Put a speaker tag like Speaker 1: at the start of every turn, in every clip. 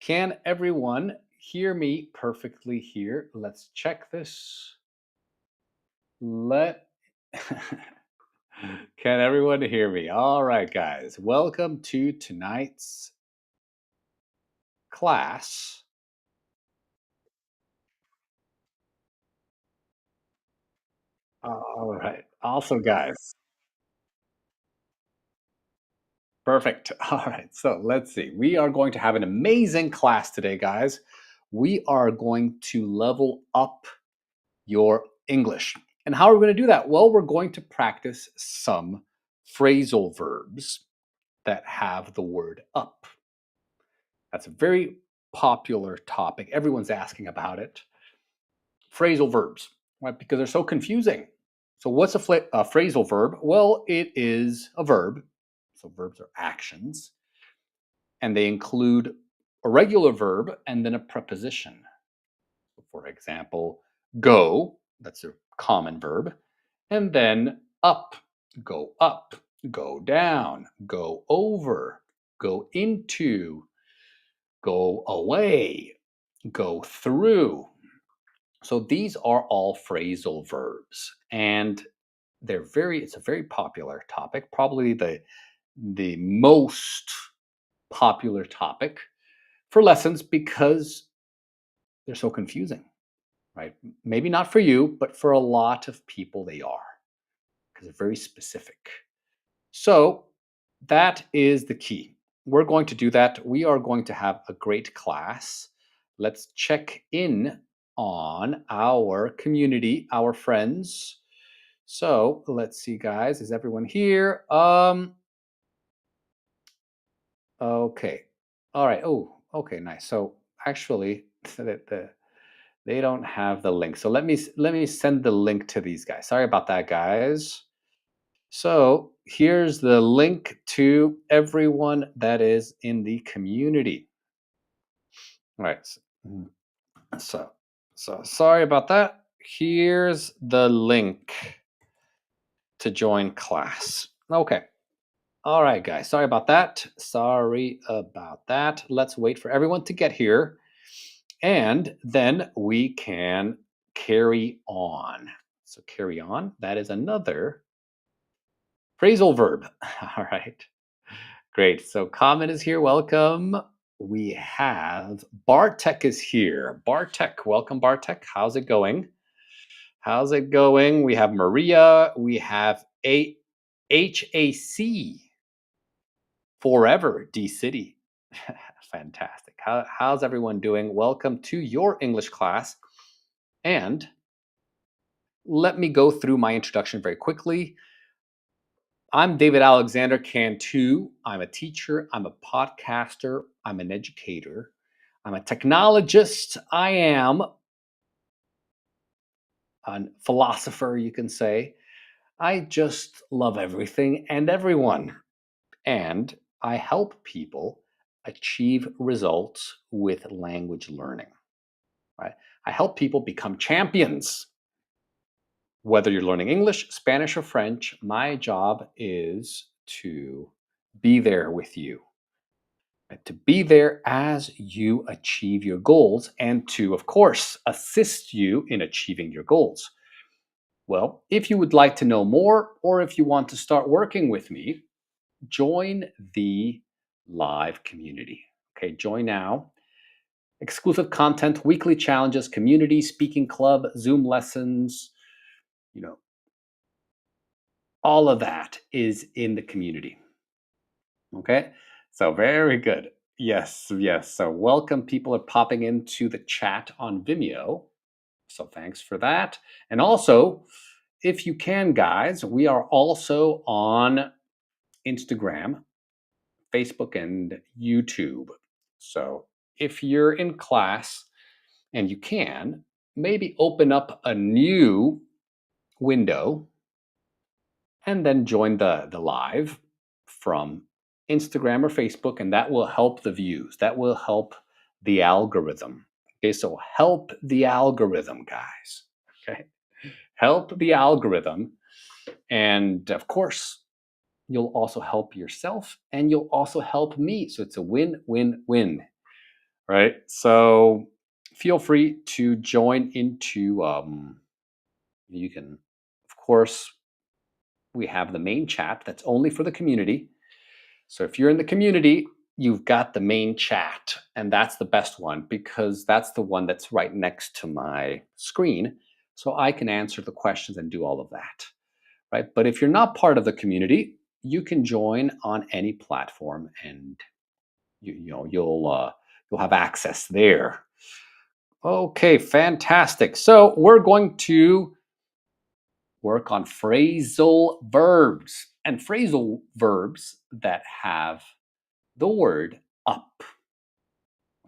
Speaker 1: Can everyone hear me perfectly here? Let's check this. Let Can everyone hear me? All right, guys. Welcome to tonight's class. All right. Also, guys. Perfect. All right. So let's see. We are going to have an amazing class today, guys. We are going to level up your English. And how are we going to do that? Well, we're going to practice some phrasal verbs that have the word up. That's a very popular topic. Everyone's asking about it. Phrasal verbs, right? Because they're so confusing. So, what's a phrasal verb? Well, it is a verb. So, verbs are actions, and they include a regular verb and then a preposition. For example, go, that's a common verb, and then up, go down, go over, go into, go away, go through. So these are all phrasal verbs, and it's a very popular topic, probably the most popular topic for lessons because they're so confusing, right? Maybe not for you, but for a lot of people they are because they're very specific. So that is the key. We're going to do that. We are going to have a great class. Let's check in on our community, our friends. So let's see, guys. Is everyone here? Okay. All right. Oh, okay, nice. So actually, they don't have the link. So let me send the link to these guys. Sorry about that, guys. So here's the link to everyone that is in the community. All right. So, so sorry about that. Here's the link to join class. Okay. All right, guys. Sorry about that. Sorry about that. Let's wait for everyone to get here. And then we can carry on. So, carry on. That is another phrasal verb. All right. Great. So Common is here. Welcome. We have Bartek is here. Bartek, welcome, Bartek. How's it going? How's it going? We have Maria. We have HAC Forever D City. Fantastic. How's everyone doing? Welcome to your English class. And let me go through my introduction very quickly. I'm David Alexander Cantu. I'm a teacher, I'm a podcaster, I'm an educator, I'm a technologist, I am a philosopher, you can say. I just love everything and everyone. And I help people achieve results with language learning. Right? I help people become champions. Whether you're learning English, Spanish, or French, my job is to be there with you, to be there as you achieve your goals and to, of course, assist you in achieving your goals. Well, if you would like to know more or if you want to start working with me, join the live community. Okay, join now. Exclusive content, weekly challenges, community, speaking club, Zoom lessons, you know, all of that is in the community. Okay, so very good. Yes, yes. So welcome. People are popping into the chat on Vimeo. So thanks for that. And also, if you can, guys, we are also on Instagram, Facebook, and YouTube. So if you're in class and you can, maybe open up a new window and then join the live from Instagram or Facebook, and that will help the views. That will help the algorithm. Okay, so help the algorithm, guys. Okay, help the algorithm. And of course, you'll also help yourself and you'll also help me. So it's a win win win. right? So feel free to join into, you can, of course, we have the main chat that's only for the community. So if you're in the community, you've got the main chat, and that's the best one because that's the one that's right next to my screen. So I can answer the questions and do all of that, right? But if you're not part of the community, you can join on any platform, and you'll have access there. Okay, fantastic. So we're going to work on phrasal verbs and phrasal verbs that have the word up.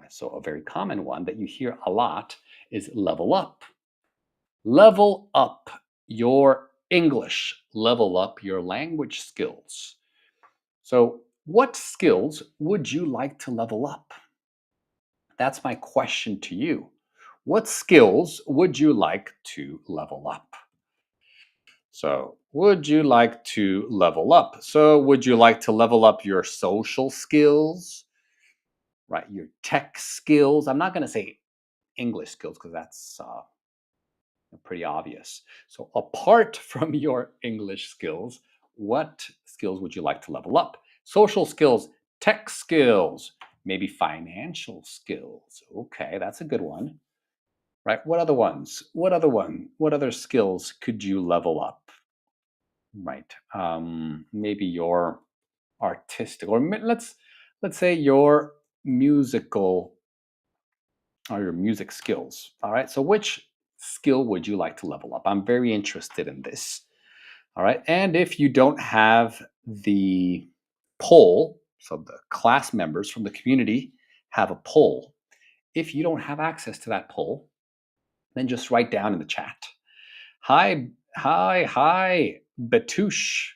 Speaker 1: So, a very common one that you hear a lot is level up. Level up your English, level up your language skills. So, what skills would you like to level up? That's my question to you. What skills would you like to level up? So, would you like to level up? So, would you like to level up your social skills, right? Your tech skills? I'm not going to say English skills because that's pretty obvious. So, apart from your English skills, what skills would you like to level up? Social skills, tech skills, maybe financial skills. Okay, that's a good one. Right? What other ones? What other one? What other skills could you level up? Right. Maybe your artistic, or let's say your musical or your music skills. All right. So which skill would you like to level up? I'm very interested in this. All right. And if you don't have the poll, so the class members from the community have a poll. If you don't have access to that poll, then just write down in the chat. Hi, Batush.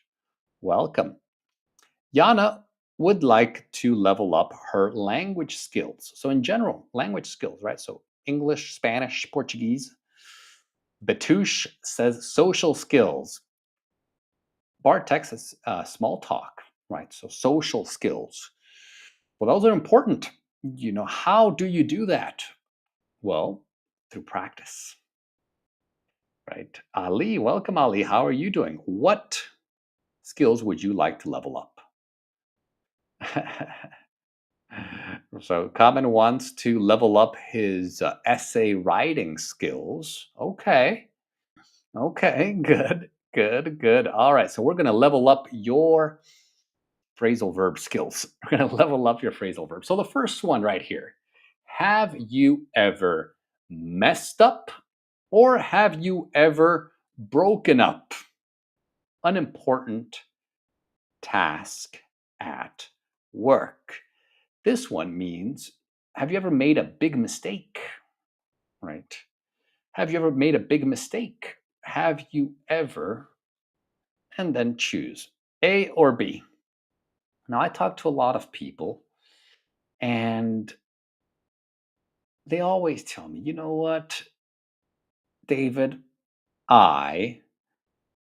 Speaker 1: Welcome. Yana would like to level up her language skills. So, in general, language skills, right? So, English, Spanish, Portuguese. Batush says social skills. Bartek says small talk, right? So, social skills. Well, those are important. How do you do that? Well, through practice, right? Ali, welcome, Ali. How are you doing? What skills would you like to level up? So, Common wants to level up his essay writing skills. Okay, good. All right, so we're going to level up your phrasal verb skills. We're going to level up your phrasal verb. So, the first one right here, have you ever messed up or have you ever broken up an important task at work? This one means, have you ever made a big mistake? Right? Have you ever made a big mistake? Have you ever, and then choose A or B. Now, I talk to a lot of people, and they always tell me, you know what, David, I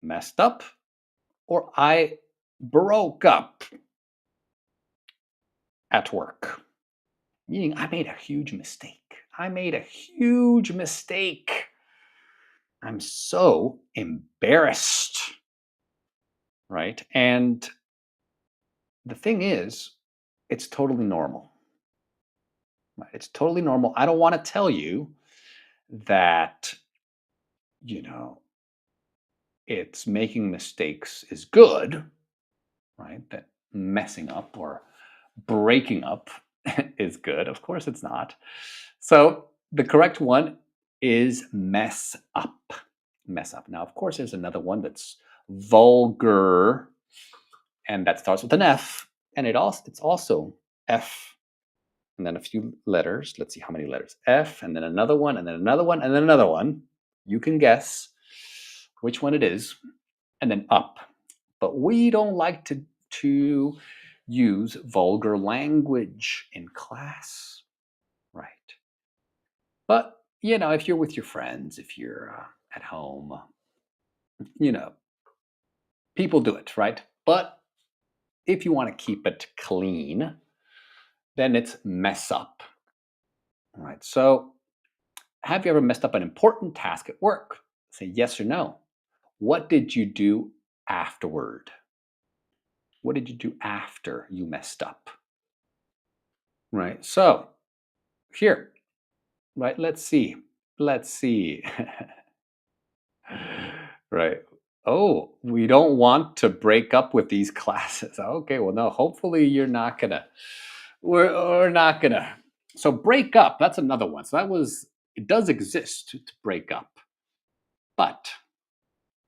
Speaker 1: messed up or I broke up at work. Meaning, I made a huge mistake. I made a huge mistake. I'm so embarrassed, right? And the thing is, it's totally normal. Right? It's totally normal. I don't want to tell you that, you know, it's making mistakes is good, right? That messing up or breaking up is good. Of course, it's not. So the correct one is mess up. Mess up. Now, of course, there's another one that's vulgar, and that starts with an F, and it's also F, and then a few letters. Let's see how many letters. F, and then another one, and then another one, and then another one. You can guess which one it is, and then up. But we don't like to use vulgar language in class, right? But if you're with your friends, if you're at home, you know, people do it, right? But if you want to keep it clean, then it's mess up. All right. So, have you ever messed up an important task at work? Say yes or no. What did you do afterward? What did you do after you messed up? Right. So, here, right, let's see. Let's see. Right. Oh, we don't want to break up with these classes. Okay, well, no, hopefully you're not gonna. We're not gonna. So break up, that's another one. So that was, it does exist to break up, but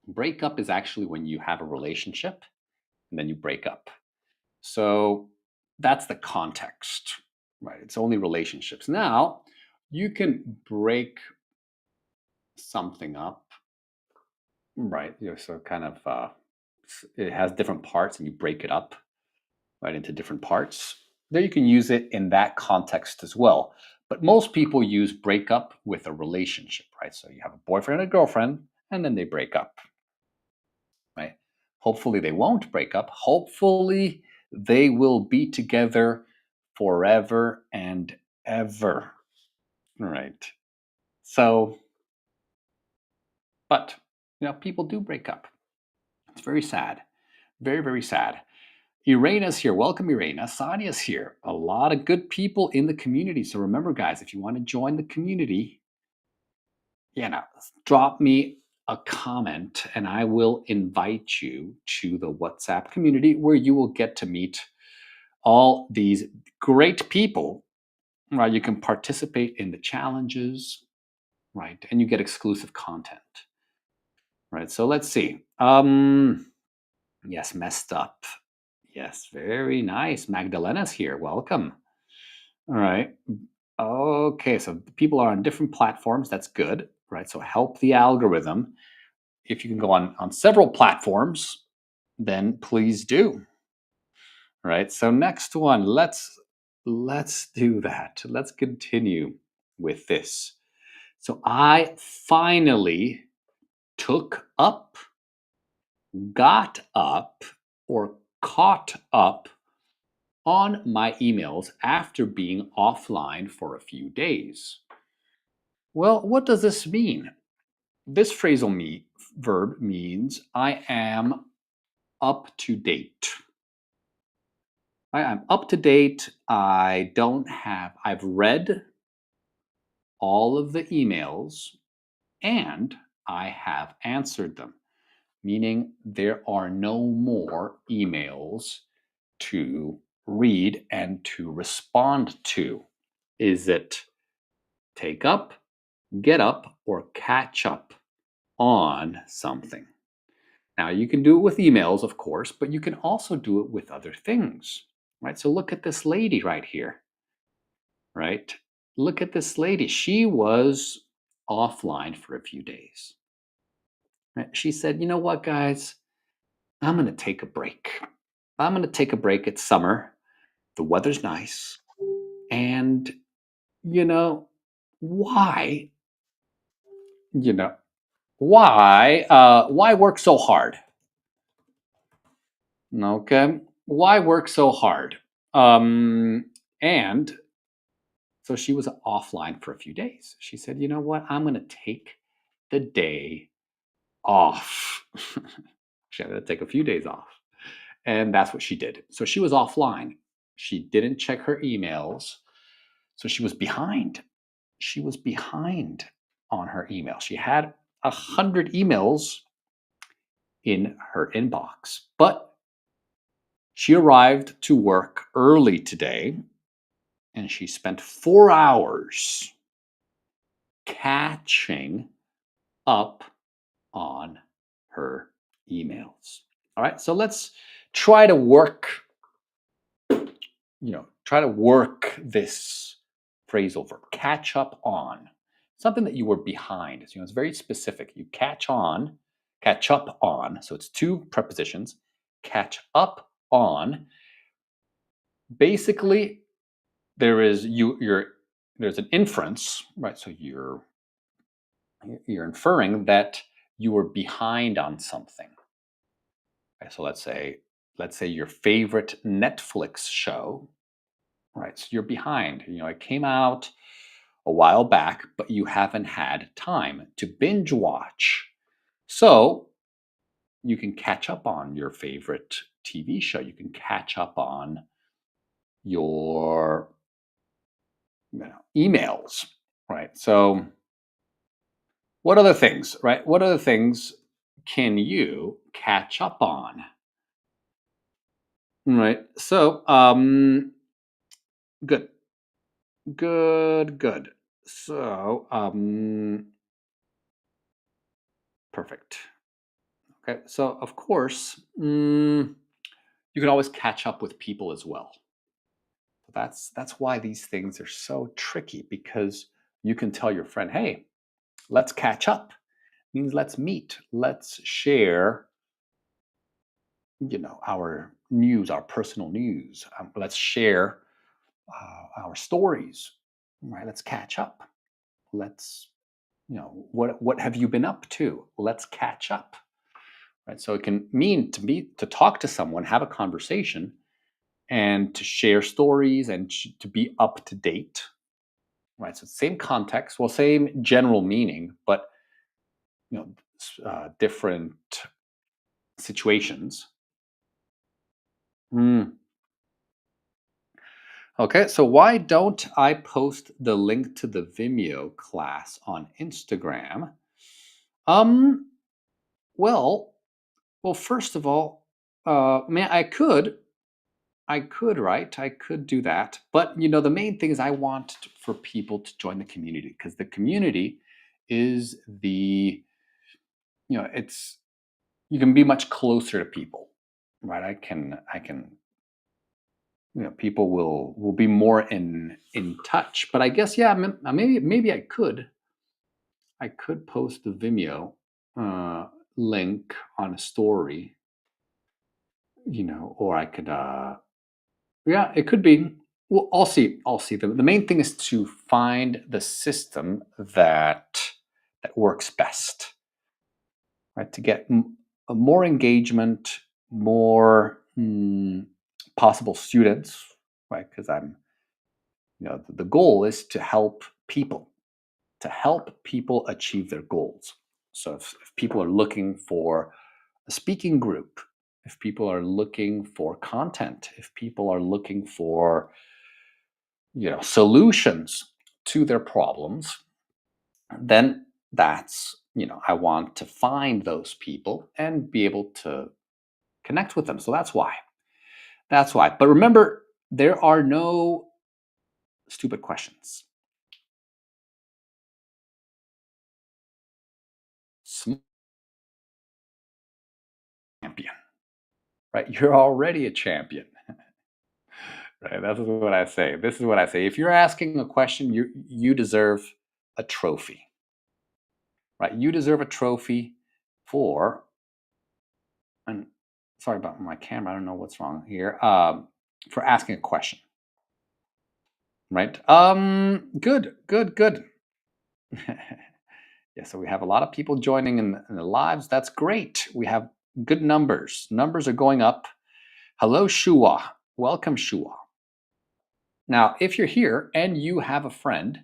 Speaker 1: break up is actually when you have a relationship and then you break up. So that's the context, right? It's only relationships. Now, you can break something up, right? So kind of, it has different parts and you break it up, right, into different parts. There you can use it in that context as well. But most people use break up with a relationship, right? So you have a boyfriend and a girlfriend, and then they break up, right? Hopefully they won't break up. Hopefully they will be together forever and ever, right? So, but people do break up. It's very sad, very very sad. Irena's here. Welcome, Irena. Sadia's here. A lot of good people in the community. So remember, guys, if you want to join the community, drop me a comment and I will invite you to the WhatsApp community where you will get to meet all these great people, right? You can participate in the challenges, right? And you get exclusive content, right? So let's see. Yes, messed up. Yes, very nice. Magdalena's here. Welcome. All right. Okay, so people are on different platforms. That's good, right? So help the algorithm. If you can go on several platforms, then please do. Right. So next one, let's do that. Let's continue with this. So I finally took up, got up, or caught up on my emails after being offline for a few days. Well, what does this mean? This verb means I am up to date. I'm up to date. I've read all of the emails and I have answered them, meaning there are no more emails to read and to respond to. Is it take up, get up, or catch up on something? Now, you can do it with emails, of course, but you can also do it with other things, right? So look at this lady right here, right? Look at this lady. She was offline for a few days. Right? She said, you know what, guys? I'm going to take a break. I'm going to take a break. It's summer. The weather's nice. And, you know, why, you know, why work so hard? Okay. Why work so hard? And so she was offline for a few days. She said, you know what? I'm going to take the day off. She had to take a few days off. And that's what she did. So she was offline. She didn't check her emails. So she was behind. She was behind on her email. She had 100 emails in her inbox. But she arrived to work early today and she spent 4 hours catching up on her emails. All right, so let's try to work, try to work this phrasal verb, catch up on something that you were behind. It's very specific. You catch up on. So it's two prepositions. Catch up on. Basically, there's an inference, right? So you're inferring that you were behind on something. Okay, so let's say your favorite Netflix show, right? So you're behind. It came out a while back, but you haven't had time to binge watch. So you can catch up on your favorite TV show. You can catch up on your emails, right? So what other things, right? What other things can you catch up on? Right. So, good, good. So, perfect. Okay. So, of course, you can always catch up with people as well. That's why these things are so tricky because you can tell your friend, "Hey, let's catch up." Means let's meet, let's share, our news, our personal news. Let's share our stories, right? Let's catch up. Let's, what have you been up to? Let's catch up, right? So it can mean to talk to someone, have a conversation, and to share stories and to be up to date, right? So same context, well, same general meaning, but different situations. Mm. Okay, so why don't I post the link to the Vimeo class on Instagram? Um, well, first of all, man, right? I could do that, but the main thing is I want for people to join the community because the community is it's you can be much closer to people, right? I can people will be more in touch, but I guess yeah, maybe I could post the Vimeo uh, link on a story, or I could, yeah, it could be. Well, I'll see. I'll see. The main thing is to find the system that works best, right? To get more engagement, more possible students, right? Because the goal is to help people achieve their goals. So if people are looking for a speaking group, if people are looking for content, if people are looking for solutions to their problems, then that's I want to find those people and be able to connect with them. So that's why. That's why. But remember, there are no stupid questions. Champion, right? You're already a champion. Right. That's what I say. This is what I say. If you're asking a question, you deserve a trophy. Right? You deserve a trophy for and sorry about my camera. I don't know what's wrong here. For asking a question. Right? Good. Yeah, so we have a lot of people joining in the lives. That's great. We have good numbers. Numbers are going up. Hello, Shua. Welcome, Shua. Now, if you're here and you have a friend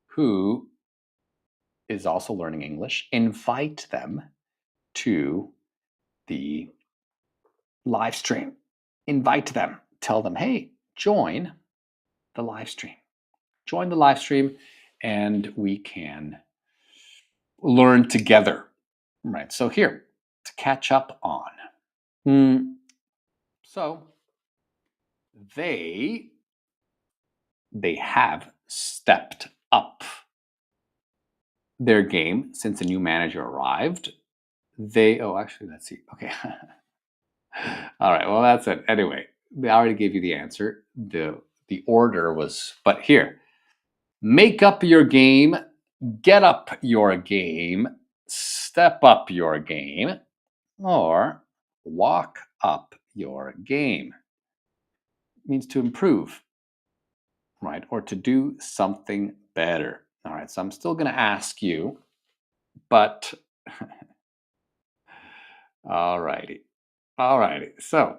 Speaker 1: who is also learning English, invite them to the live stream. Invite them. Tell them, hey, join the live stream. Join the live stream and we can learn together. Right. So here, to catch up on. So they have stepped up their game since a new manager arrived. Actually, let's see. Okay. All right. Well, that's it. Anyway, I already gave you the answer. The order was, but here, make up your game, get up your game, step up your game, or walk up your game. It means to improve, right? Or to do something better. All right. So I'm still going to ask you, but all righty. All righty. So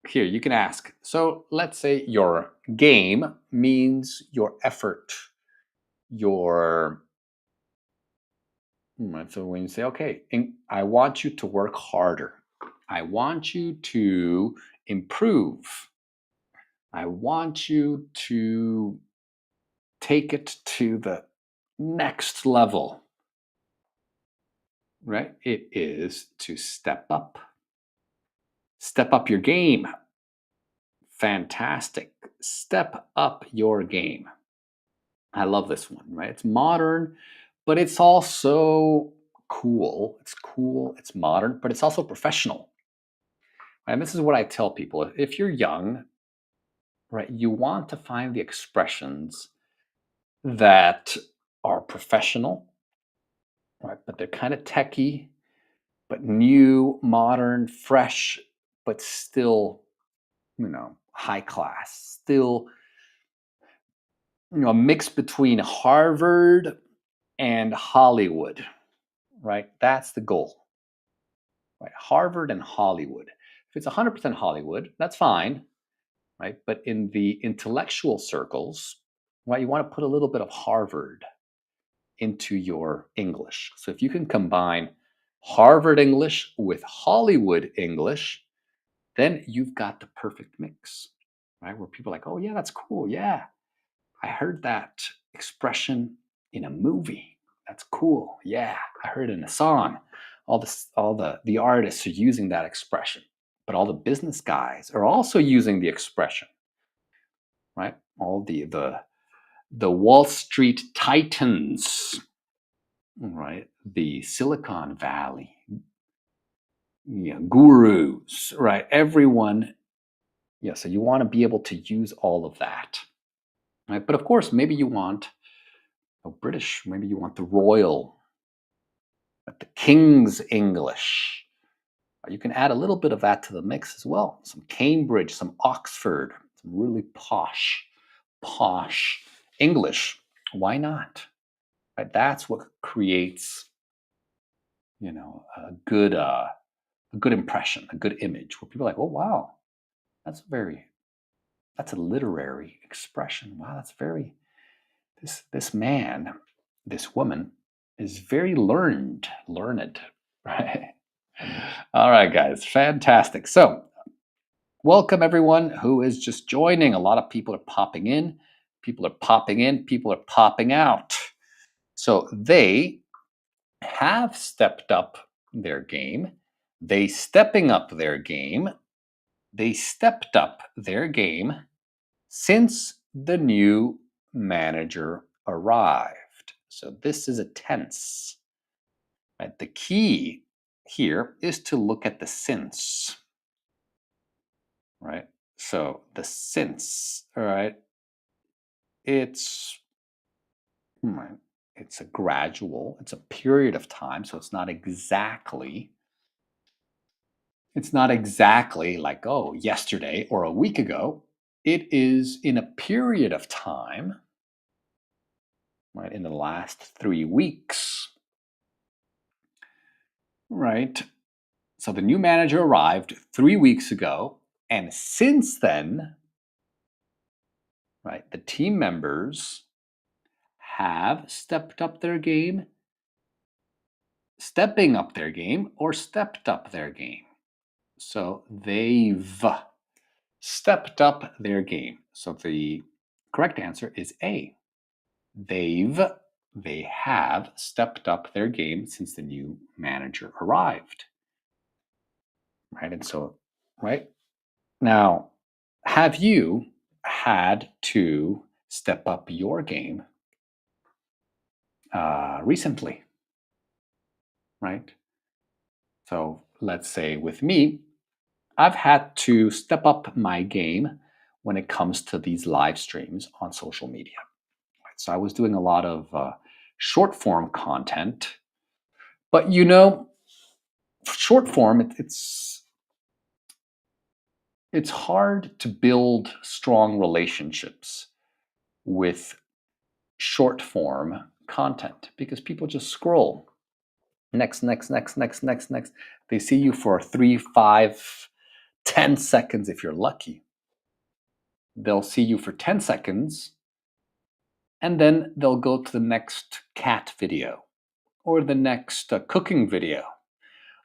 Speaker 1: here you can ask. So let's say your game means your effort, your so when you say, okay, I want you to work harder. I want you to improve. I want you to take it to the next level, right? It is to step up. Step up your game. Fantastic. Step up your game. I love this one, right? It's modern, but it's also cool. It's cool, it's modern, but it's also professional. And this is what I tell people. If you're young, right, you want to find the expressions that are professional, right? But they're kind of techy, but new, modern, fresh, but still, high class. Still, a mix between Harvard and Hollywood, right? That's the goal, right? Harvard and Hollywood. If it's 100% Hollywood, that's fine, right? But in the intellectual circles, right, you want to put a little bit of Harvard into your English. So if you can combine Harvard English with Hollywood English, then you've got the perfect mix, right? Where people are like, oh, yeah, that's cool. Yeah, I heard that expression in a movie. That's cool. Yeah, I heard it in a song. All the artists are using that expression, but all the business guys are also using the expression, right? All the Wall Street titans, right? The Silicon Valley, gurus, right? Everyone, yeah. So you want to be able to use all of that, right? But of course, maybe you want British, maybe you want the royal, the King's English. You can add a little bit of that to the mix as well. Some Cambridge, some Oxford, some really posh English. Why not? Right? That's what creates, a good impression, a good image, where people are like, oh wow, that's a literary expression. Wow, that's very this man, this woman is very learned, right? All right, guys, fantastic. So, welcome everyone who is just joining. A lot of people are popping in, people are popping in, people are popping out. So, they have stepped up their game. They stepping up their game. They stepped up their game since the new manager arrived. So this is a tense. Right? The key here is to look at the since. Right? So the since, all right, it's right, it's a gradual, it's a period of time, so it's not exactly like, oh, yesterday or a week ago. It is in a period of time, right, in the last 3 weeks, right? So the new manager arrived 3 weeks ago, and since then, right, the team members have stepped up their game, stepping up their game, or stepped up their game. So they've stepped up their game. So the correct answer is A. They have stepped up their game since the new manager arrived. Right? And so, right? Now, have you had to step up your game recently? Right? So let's say with me, I've had to step up my game when it comes to these live streams on social media. Right? So I was doing a lot of short form content, but short form, it's hard to build strong relationships with short form content because people just scroll next, next, next, next, next, next. They see you for 3, 5, 10 seconds if you're lucky. They'll see you for 10 seconds And then they'll go to the next cat video, or the next cooking video,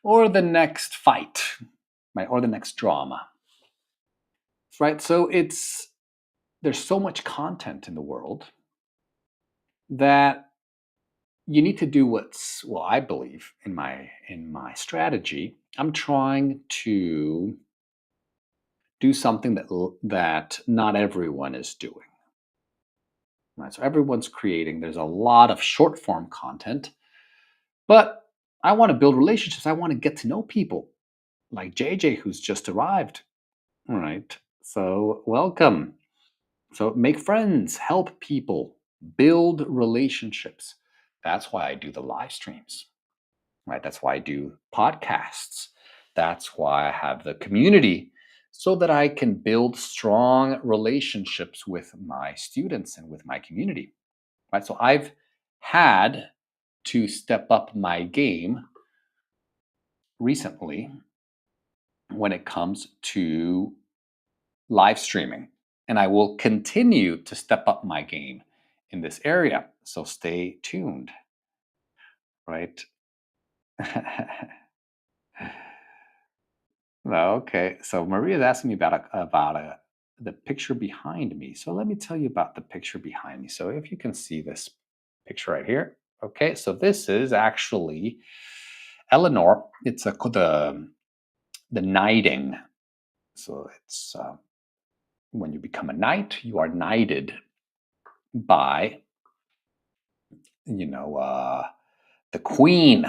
Speaker 1: or the next fight, right? Or the next drama, right? So there's so much content in the world that you need to do well, I believe in my strategy, I'm trying to do something that not everyone is doing. Right? So everyone's creating. There's a lot of short form content, but I want to build relationships. I want to get to know people, like JJ, who's just arrived. All right. So welcome. So make friends, help people, build relationships. That's why I do the live streams. Right? That's why I do podcasts. That's why I have the community so that I can build strong relationships with my students and with my community. Right? So I've had to step up my game recently when it comes to live streaming, and I will continue to step up my game in this area. So stay tuned, right? Okay, so Maria is asking me about the picture behind me. So let me tell you about the picture behind me. So if you can see this picture right here, okay. So this is actually Eleanor. It's the knighting. So it's when you become a knight, you are knighted by the queen,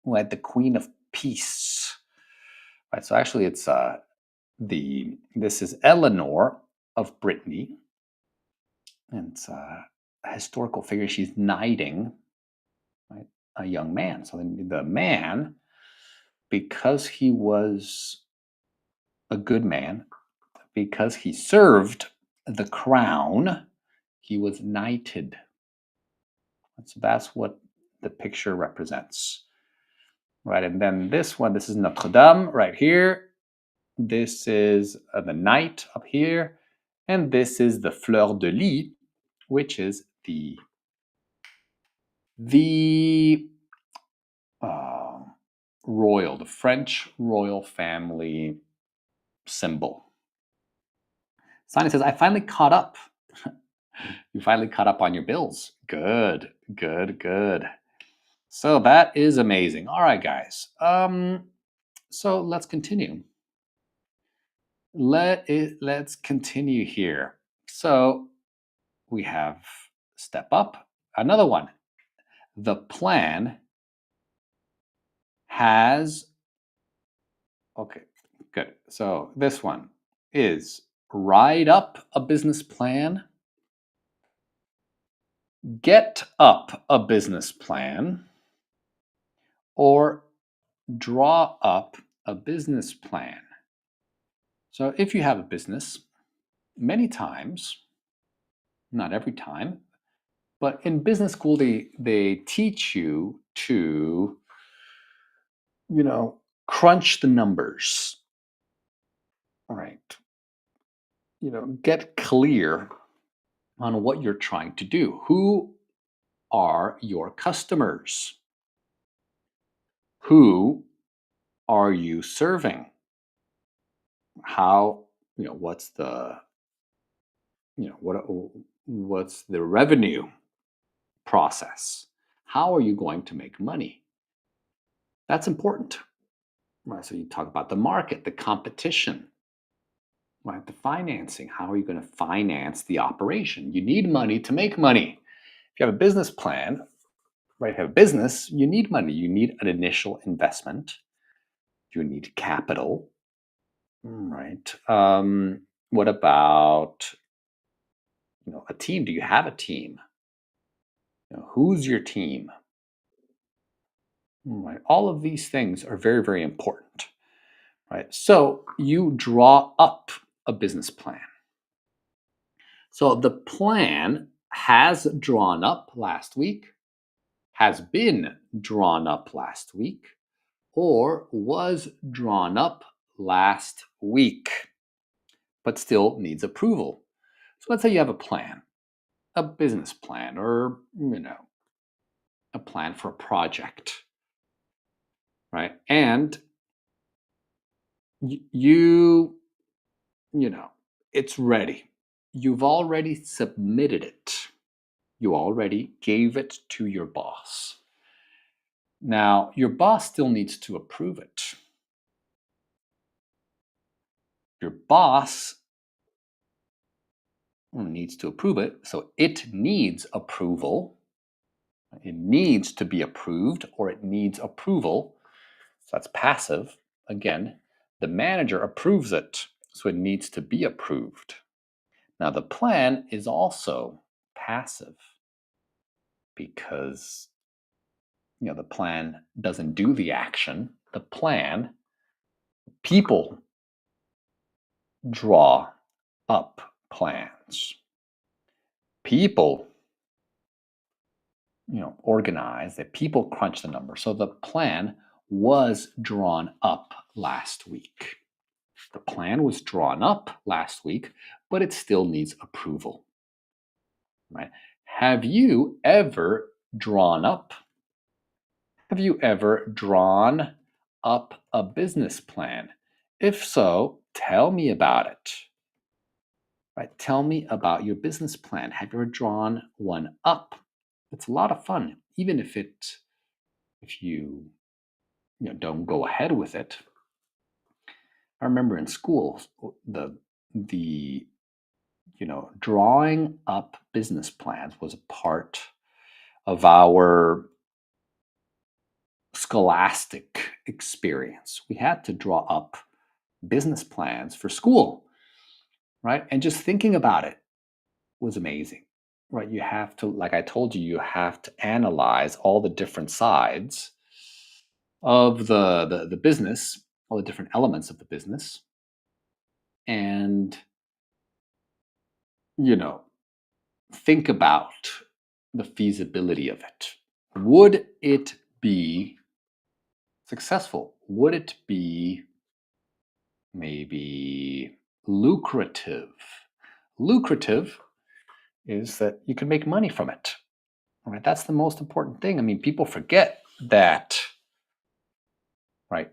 Speaker 1: right? The queen of peace, right? So actually, it's this is Eleanor of Brittany, and it's a historical figure. She's knighting, right, a young man. So the man, because he was a good man, because he served the crown, he was knighted. So that's what the picture represents, right? And then this one, this is Notre Dame right here. This is the knight up here, and this is the fleur de lis, which is the the French royal family symbol. Sonny says, I finally caught up. You finally caught up on your bills. Good, good, good. So that is amazing. All right, guys. So let's continue. Let's continue here. So we have step up. Another one. The plan has, okay, good. So this one is write up a business plan, get up a business plan, or draw up a business plan. So if you have a business, many times, not every time, but in business school, they teach you to, crunch the numbers, right? Get clear on what you're trying to do. Who are your customers? Who are you serving? How, what's the, what's the revenue process? How are you going to make money? That's important. Right? So you talk about the market, the competition, right? The financing. How are you going to finance the operation? You need money to make money. If you have a business plan, right? If you have a business, you need money. You need an initial investment. You need capital, right? What about a team? Do you have a team? Who's your team? Right. All of these things are very, very important. Right. So you draw up a business plan. So the plan has drawn up last week, has been drawn up last week, or was drawn up last week, but still needs approval. So let's say you have a plan. a business plan or, a plan for a project, right? And you, you know, it's ready. You've already submitted it. You already gave it to your boss. Now, your boss still needs to approve it. Your boss needs to approve it, so it needs approval. It needs to be approved or it needs approval. So that's passive. Again, the manager approves it, so it needs to be approved. Now, the plan is also passive because the plan doesn't do the action. The plan, people draw up plans. People, organize, that people crunch the numbers. So the plan was drawn up last week. The plan was drawn up last week, but it still needs approval. Right? Have you ever drawn up? Have you ever drawn up a business plan? If so, tell me about it. Right? Tell me about your business plan. Have you ever drawn one up? It's a lot of fun, even if you don't go ahead with it. I remember in school the drawing up business plans was a part of our scholastic experience. We had to draw up business plans for school, right? And just thinking about it was amazing, right? You have to, like I told you, you have to analyze all the different sides of the business, all the different elements of the business, and you know think about the feasibility of it. Would it be successful? Would it be maybe lucrative? Lucrative is that you can make money from it. Right? That's the most important thing. I mean, people forget that, right?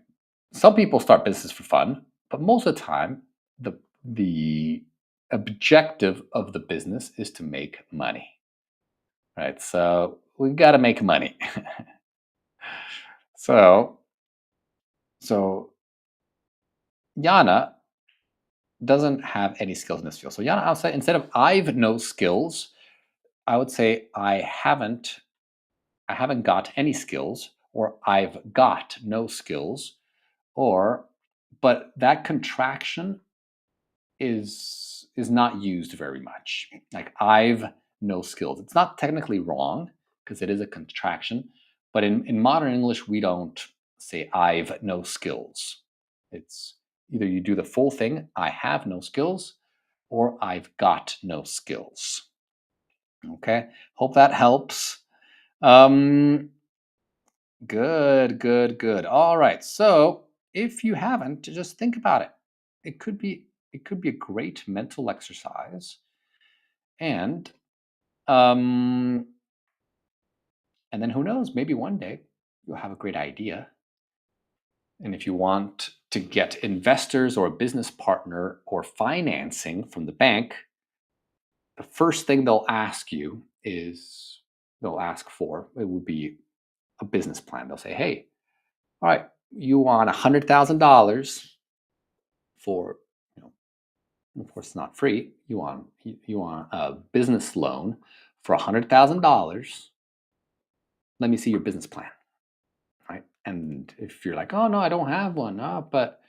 Speaker 1: Some people start business for fun, but most of the time, the objective of the business is to make money. Right? So we've got to make money. So Yana doesn't have any skills in this field. So Yana, I'll say instead of I've no skills, I would say I haven't got any skills, or I've got no skills, or but that contraction is not used very much. Like I've no skills. It's not technically wrong because it is a contraction, but in modern English we don't say I've no skills. It's either you do the full thing, I have no skills, or I've got no skills. Okay, hope that helps. Good. All right. So if you haven't, just think about it. It could be a great mental exercise, and um, and then who knows? Maybe one day you'll have a great idea. And if you want to get investors or a business partner or financing from the bank, the first thing they'll ask for it would be a business plan. They'll say, "Hey, all right, you want $100,000 for, of course, it's not free. You want a business loan for $100,000. Let me see your business plan." Right? And if you're like, "Oh no, I don't have one," but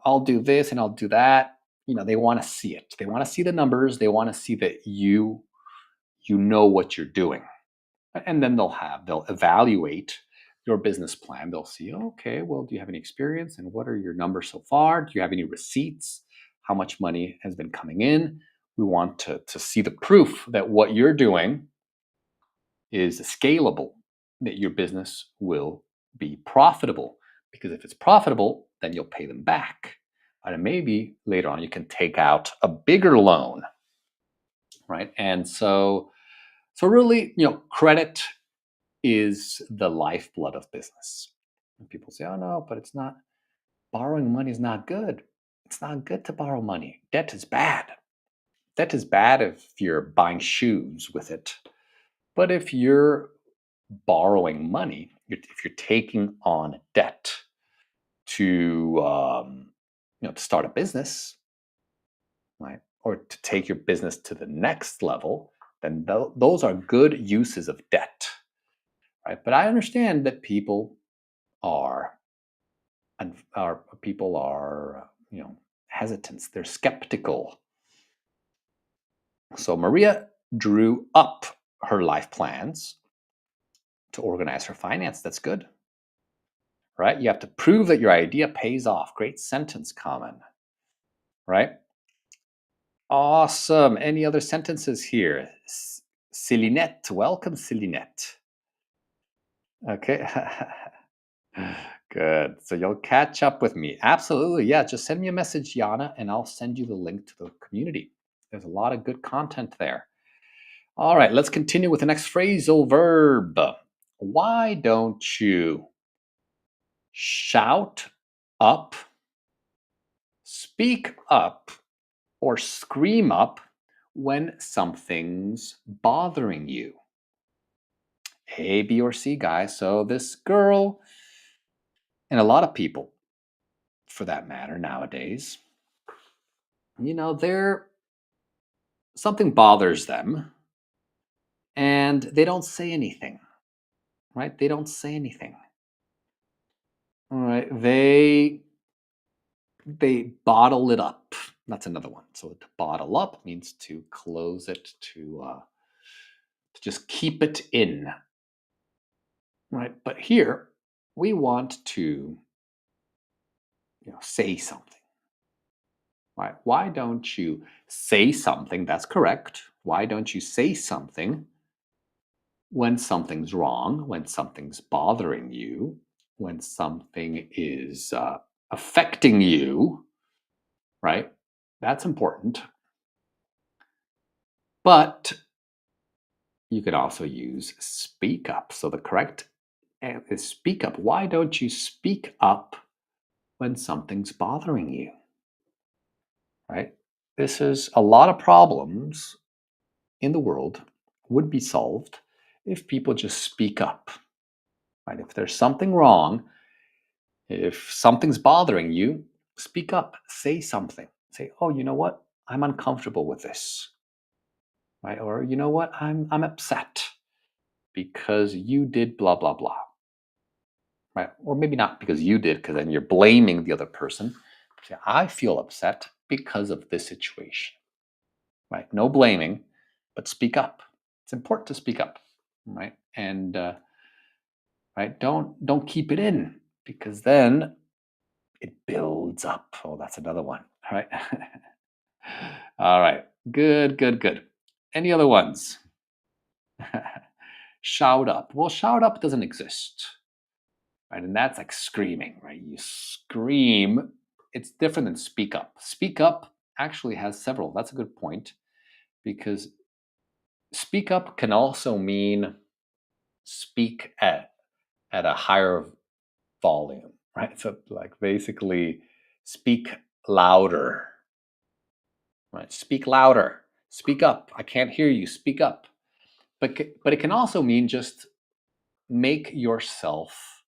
Speaker 1: I'll do this and I'll do that. They want to see it. They want to see the numbers. They want to see that you know what you're doing. And then they'll evaluate your business plan. They'll see, okay, well, do you have any experience and what are your numbers so far? Do you have any receipts? How much money has been coming in? We want to see the proof that what you're doing is scalable, that your business will be profitable. Because if it's profitable, then you'll pay them back. And maybe later on you can take out a bigger loan, right? And so really, credit is the lifeblood of business. And people say, "Oh no, but it's not. Borrowing money is not good. It's not good to borrow money. Debt is bad. Debt is bad if you're buying shoes with it. But if you're borrowing money, if you're taking on debt to start a business, right, or to take your business to the next level, then those are good uses of debt, right? But I understand that are people are hesitant. They're skeptical. So Maria drew up her life plans to organize her finance. That's good, right? You have to prove that your idea pays off. Great sentence, Common, right? Awesome. Any other sentences here? Celinette, welcome, Celinette. Okay. Good. So you'll catch up with me. Absolutely. Yeah. Just send me a message, Yana, and I'll send you the link to the community. There's a lot of good content there. All right. Let's continue with the next phrasal verb. Why don't you shout up, speak up, or scream up when something's bothering you? A, B, or C, guys. So this girl, and a lot of people for that matter nowadays, they're something bothers them and they don't say anything, right? They don't say anything. All right. They bottle it up. That's another one. So to bottle up means to close it, to just keep it in, right? But here we want to say something. Right? Why don't you say something? That's correct. Why don't you say something when something's wrong, when something's bothering you, when something is affecting you, right? That's important. But you could also use speak up. So the correct is speak up. Why don't you speak up when something's bothering you, right? This is a lot of problems in the world would be solved if people just speak up, right? If there's something wrong, if something's bothering you, speak up, say something. Say, "Oh, you know what? I'm uncomfortable with this." Right? Or, "You know what? I'm upset because you did blah blah blah." Right? Or maybe not because you did, because then you're blaming the other person. Say, "I feel upset because of this situation." Right? No blaming, but speak up. It's important to speak up, right? And right, don't keep it in, because then it builds up. Oh, that's another one. All right. All right. Good, good, good. Any other ones? Shout up. Well, shout up doesn't exist, right? And that's like screaming, right? You scream. It's different than speak up. Speak up actually has several. That's a good point, because speak up can also mean speak at a higher volume, right? So like basically speak louder, right? Speak louder. Speak up. I can't hear you. Speak up. But it can also mean just make yourself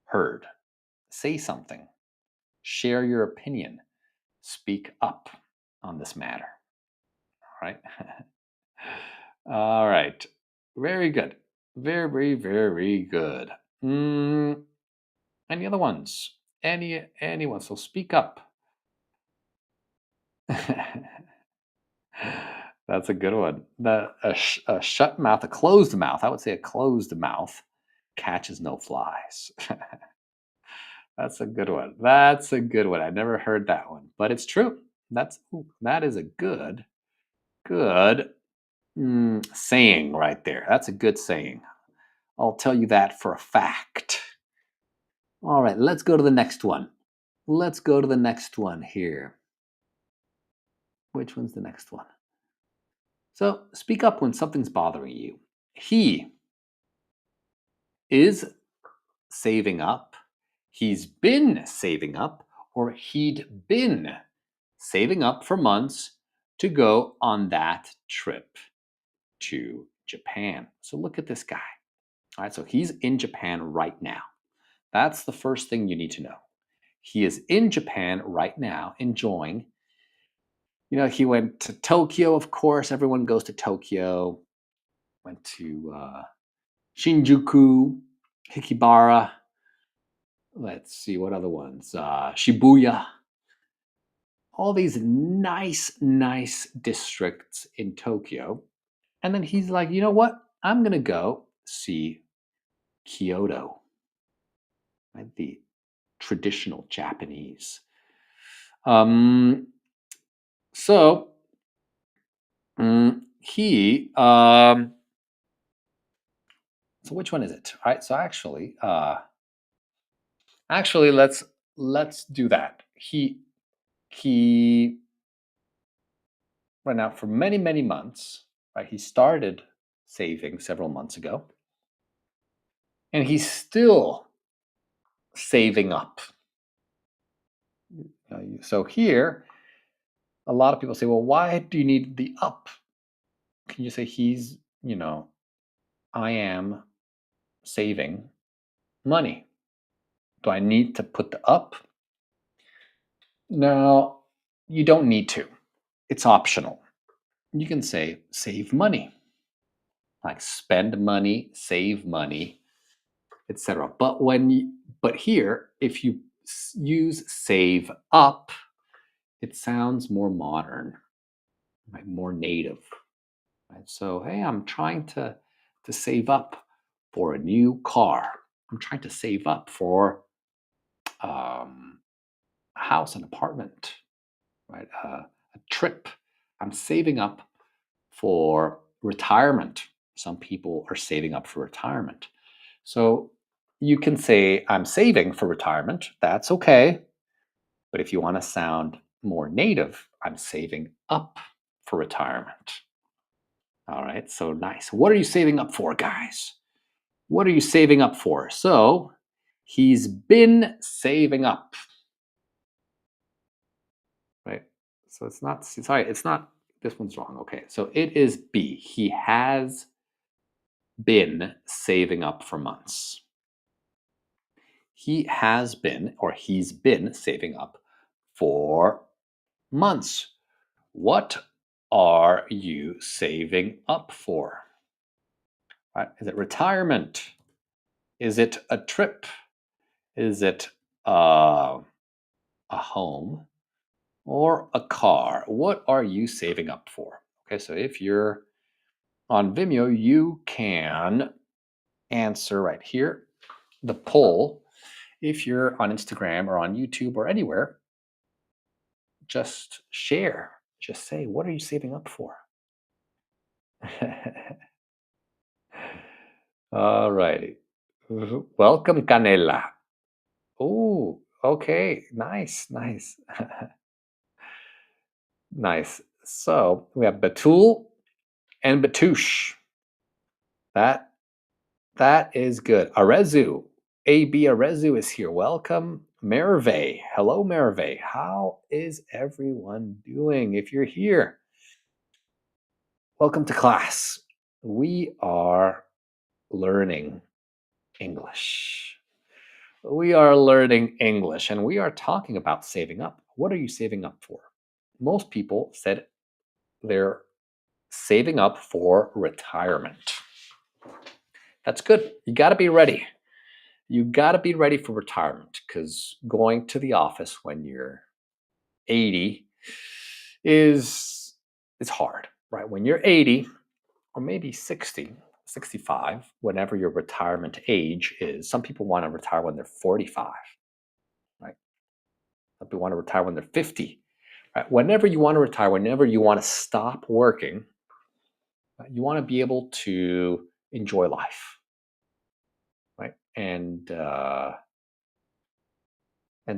Speaker 1: heard. Say something. Share your opinion. Speak up on this matter. All right. All right. Very good. Very, very good. Any other ones? Anyone? So speak up. That's a good one. A shut mouth, a closed mouth. I would say a closed mouth catches no flies. That's a good one. That's a good one. I never heard that one, but it's true. That is a good saying right there. That's a good saying. I'll tell you that for a fact. All right, let's go to the next one. Let's go to the next one here. Which one's the next one? So speak up when something's bothering you. He is saving up, he's been saving up, or he'd been saving up for months to go on that trip to Japan. So look at this guy. All right, so he's in Japan right now. That's the first thing you need to know. He is in Japan right now, enjoying. He went to Tokyo, of course. Everyone goes to Tokyo. Went to Shinjuku, Hikibara. Let's see what other ones. Shibuya. All these nice districts in Tokyo. And then he's like, you know what? I'm going to go see Kyoto, right? The traditional Japanese. Um, so he, so which one is it? All right. So actually, let's do that. He right now for many months, right? He started saving several months ago, and he's still saving up. So here, a lot of people say, well, why do you need the up? Can you say I am saving money. Do I need to put the up? No, you don't need to. It's optional. You can say save money, like spend money, save money, etc. But here, if you use save up, it sounds more modern, right? More native. Right? So, hey, I'm trying to save up for a new car. I'm trying to save up for a house, an apartment, right? A trip. I'm saving up for retirement. Some people are saving up for retirement. So you can say, I'm saving for retirement. That's okay. But if you want to sound more native, I'm saving up for retirement. All right, so nice. What are you saving up for, guys? What are you saving up for? So he's been saving up, right? So it's not, sorry, it's not, this one's wrong. Okay, so it is B. He has been saving up for months. He has been, or he's been saving up for months. What are you saving up for? Right? Is it retirement? Is it a trip? Is it a home or a car? What are you saving up for? Okay, so if you're on Vimeo, you can answer right here the poll. If you're on Instagram or on YouTube or anywhere, just share. Just say, what are you saving up for? All righty. Welcome, Canela. Oh, okay. Nice. Nice. So we have Batul and Batush. That is good. Arezu. AB Arezu is here. Welcome. Merve. Hello, Merve. How is everyone doing? If you're here, welcome to class. We are learning English. We are learning English and we are talking about saving up. What are you saving up for? Most people said they're saving up for retirement. That's good. You got to be ready. You got to be ready for retirement because going to the office when you're 80 is hard, right? When you're 80 or maybe 60, 65, whenever your retirement age is. Some people want to retire when they're 45, right? Some people want to retire when they're 50. Right? Whenever you want to retire, whenever you want to stop working, you want to be able to enjoy life, right? And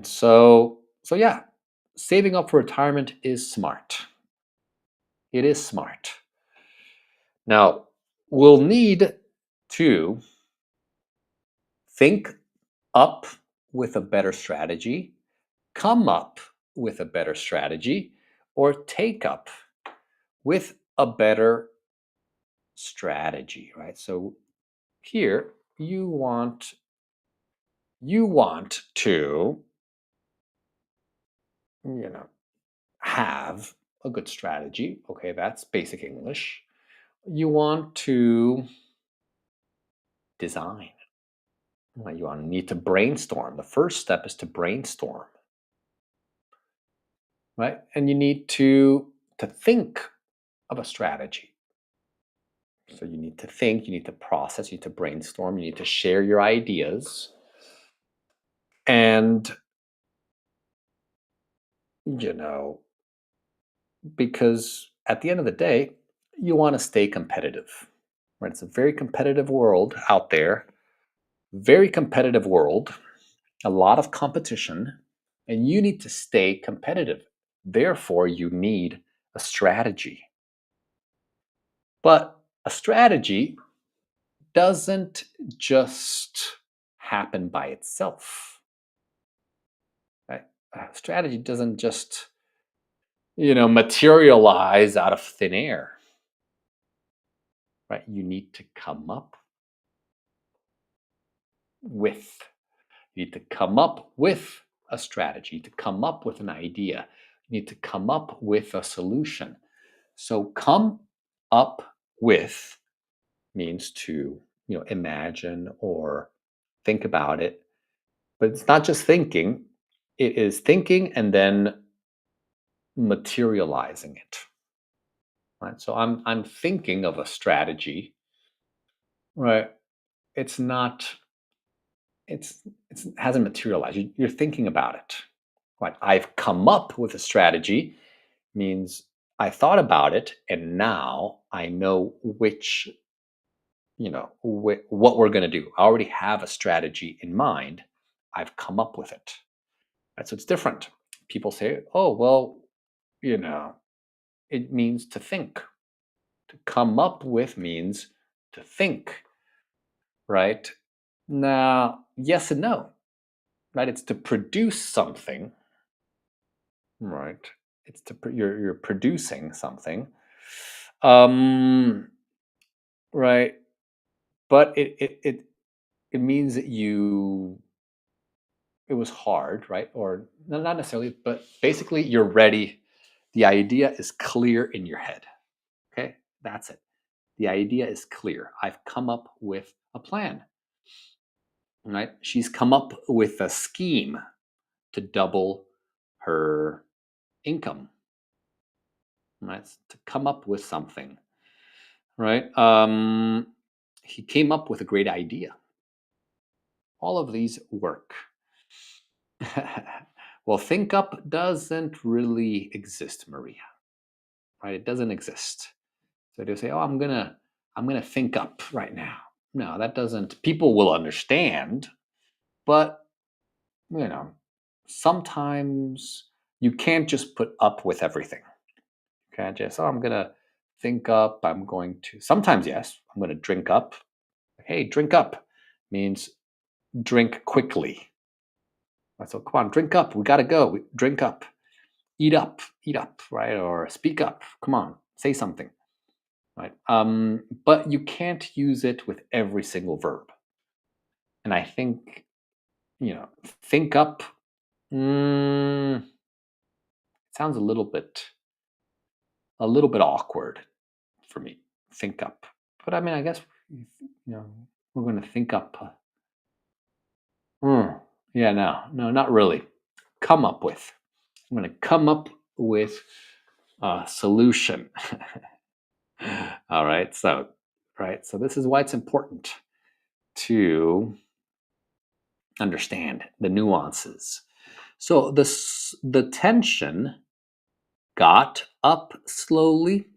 Speaker 1: so yeah, saving up for retirement is smart. It is smart. Now, we'll need to think up with a better strategy, come up with a better strategy, or take up with a better strategy, right? So here you want to, you know, have a good strategy. Okay, that's basic English. You want to design. Right? You want to need to brainstorm. The first step is to brainstorm, right? And you need to think of a strategy. So you need to think, you need to process, you need to brainstorm, you need to share your ideas. And you know, because at the end of the day, you want to stay competitive. Right? It's a very competitive world out there. Very competitive world, a lot of competition, and you need to stay competitive. Therefore, you need a strategy. But a strategy doesn't just happen by itself. Right? A strategy doesn't just, materialize out of thin air. Right? You need to come up with You need to come up with a strategy, to come up with an idea. You need to come up with a solution. So come up with means to, imagine or think about it. But it's not just thinking, it is thinking and then materializing it. Right? So I'm thinking of a strategy, right? It's not it hasn't materialized. You're thinking about it. Right? I've come up with a strategy means I thought about it and now I know what we're going to do. I already have a strategy in mind. I've come up with it. Right? So it's different. People say, oh, well, you know, it means to think. To come up with means to think, right? Now, yes and no, right? It's to produce something, right? You're producing something, um, right? But it means that it was hard, right? Or no, not necessarily, but basically you're ready. The idea is clear in your head. Okay, that's it. The idea is clear. I've come up with a plan, right? She's come up with a scheme to double her income, right? To come up with something, right? He came up with a great idea. All of these work. Well, think up doesn't really exist, Maria, right? It doesn't exist. So they say, "Oh, I'm gonna think up right now." No, that doesn't. People will understand, but you know, sometimes you can't just put up with everything. You can't just, "Oh, I'm gonna think up. I'm going to." Sometimes, yes, I'm gonna drink up. Hey, drink up means drink quickly. Right, so come on, drink up. We gotta go. Drink up. Eat up, right? Or speak up. Come on, say something, right? But you can't use it with every single verb. And I think, think up sounds a little bit awkward for me. Think up, but I mean, I guess we're going to think up. Yeah, no, not really. Come up with. I'm going to come up with a solution. All right. So, right. So this is why it's important to understand the nuances. So the tension got up slowly,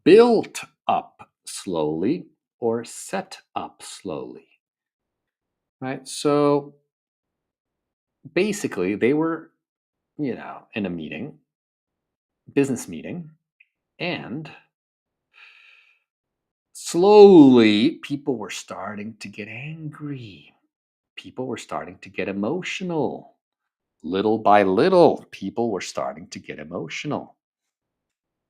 Speaker 1: built up slowly, or set up slowly. Right. So basically, they were, in a meeting, business meeting, and Slowly, people were starting to get angry. People were starting to get emotional. Little by little, people were starting to get emotional,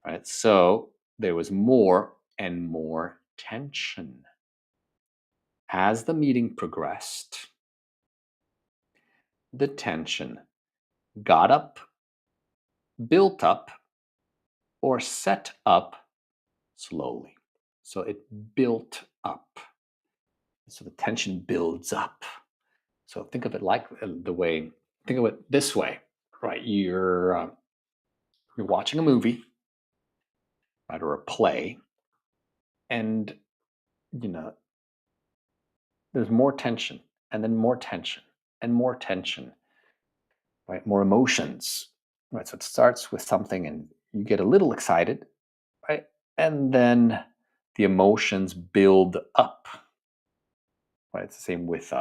Speaker 1: right? So there was more and more tension. As the meeting progressed, the tension got up, built up, or set up slowly. So it built up. So the tension builds up. So think of it like think of it this way, right? You're watching a movie, right, or a play, and you know there's more tension, and then more tension, and more tension, right? More emotions, right? So it starts with something, and you get a little excited, right? And then the emotions build up, right? It's the same with,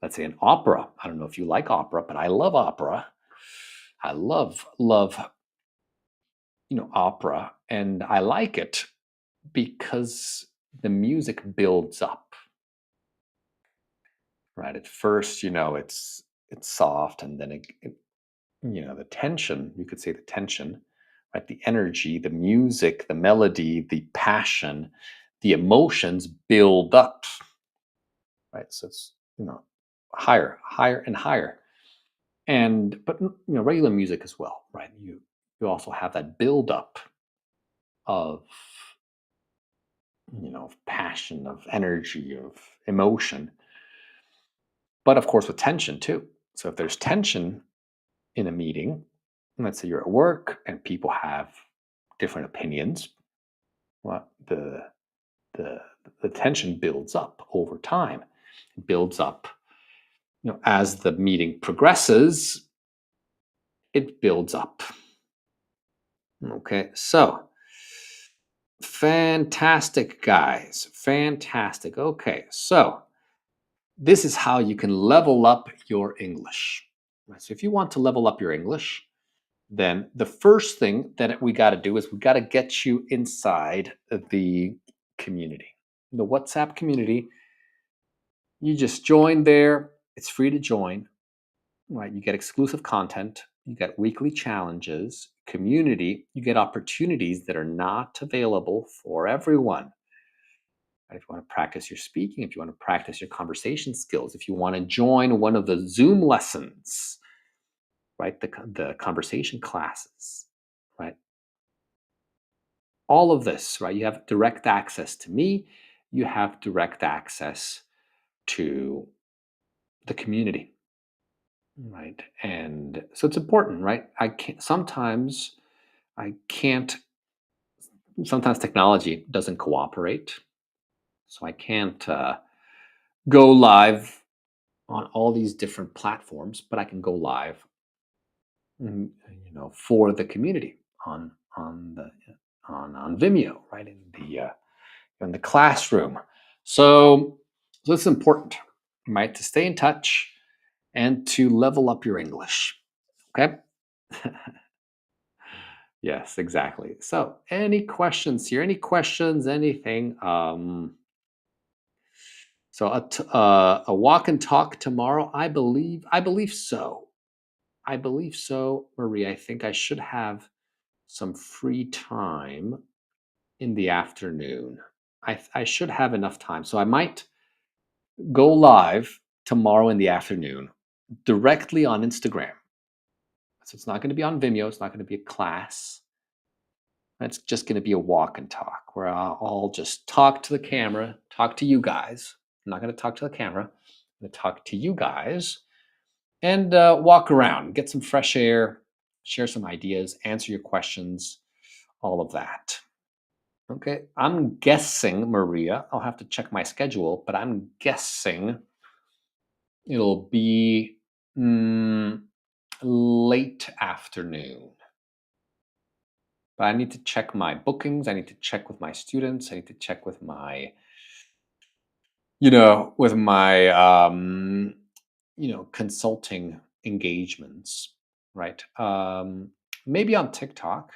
Speaker 1: let's say, an opera. I don't know if you like opera, but I love opera. I love opera, and I like it because the music builds up, right? At first, it's soft, and then the tension, you could say the tension, right? The energy, the music, the melody, the passion, the emotions build up, right? So it's higher, higher, and higher. And but regular music as well, right? You also have that build up of of passion, of energy, of emotion, but of course with tension too. So if there's tension in a meeting, let's say you're at work and people have different opinions, well, the the tension builds up over time. It builds up, as the meeting progresses, it builds up. Okay, so fantastic, guys. Fantastic. Okay, so this is how you can level up your English. Right, so if you want to level up your English, then the first thing that we got to do is we got to get you inside the community. The WhatsApp community, you just join there. It's free to join, right? You get exclusive content, you get weekly challenges, community, you get opportunities that are not available for everyone. Right? If you want to practice your speaking, if you want to practice your conversation skills, if you want to join one of the Zoom lessons, right? The conversation classes, right? All of this, right? You have direct access to me, you have direct access to the community, right? And so it's important, right? I can't, sometimes technology doesn't cooperate. So I can't go live on all these different platforms, but I can go live, for the community on Vimeo, right? In the classroom. So it's important, right, to stay in touch and to level up your English. Okay. Yes, exactly. So, any questions here? Any questions? Anything? So, a walk and talk tomorrow. I believe so. I believe so, Maria. I think I should have some free time in the afternoon. I should have enough time, so I might go live tomorrow in the afternoon directly on Instagram. So it's not going to be on Vimeo. It's not going to be a class. It's just going to be a walk and talk where I'll just talk to the camera, talk to you guys. I'm not going to talk to the camera. I'm going to talk to you guys and walk around, get some fresh air, share some ideas, answer your questions, all of that. Okay. I'm guessing, Maria, I'll have to check my schedule, but I'm guessing it'll be late afternoon. But I need to check my bookings. I need to check with my students. I need to check with my consulting engagements, right? Maybe on TikTok,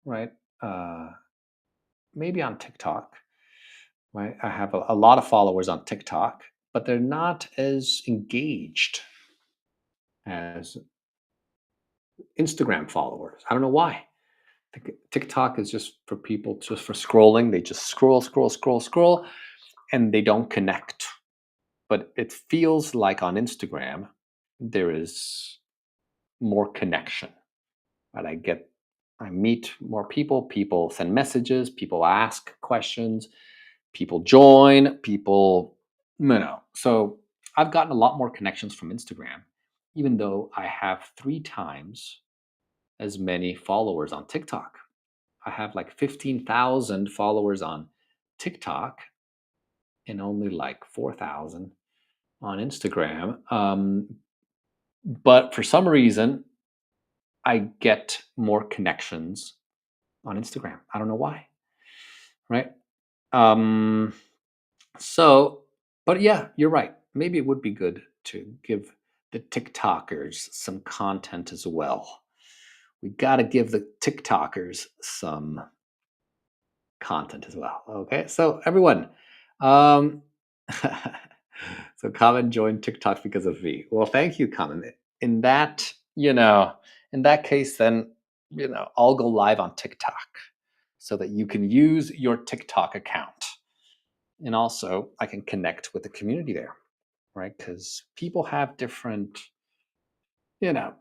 Speaker 1: right? Uh, maybe on TikTok. right? I have a lot of followers on TikTok, but they're not as engaged as Instagram followers. I don't know why. TikTok is just for people just for scrolling. They just scroll, scroll, scroll, scroll, and they don't connect. But it feels like on Instagram, there is more connection. Right? I meet more people. People send messages. People ask questions. People join. So I've gotten a lot more connections from Instagram, even though I have 3 times as many followers on TikTok. I have like 15,000 followers on TikTok and only like 4,000 on Instagram. But for some reason, I get more connections on Instagram. I don't know why, right? Um, so, but yeah, you're right. Maybe it would be good to give the TikTokers some content as well. We got to give the TikTokers some content as well. Okay, so everyone, um, so Common joined TikTok because of V. Well, thank you, Common. In that, in that case, then I'll go live on TikTok so that you can use your TikTok account, and also I can connect with the community there, right? Because people have you know,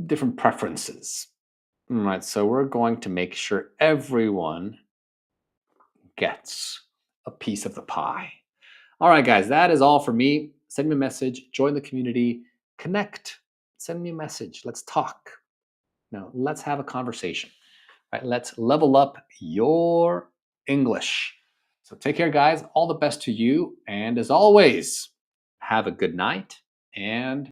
Speaker 1: different preferences, right? So we're going to make sure everyone gets a piece of the pie. All right, guys, that is all for me. Send me a message, join the community, connect, send me a message. Let's talk. Now, let's have a conversation. Right? Let's level up your English. So take care, guys. All the best to you. And as always, have a good night and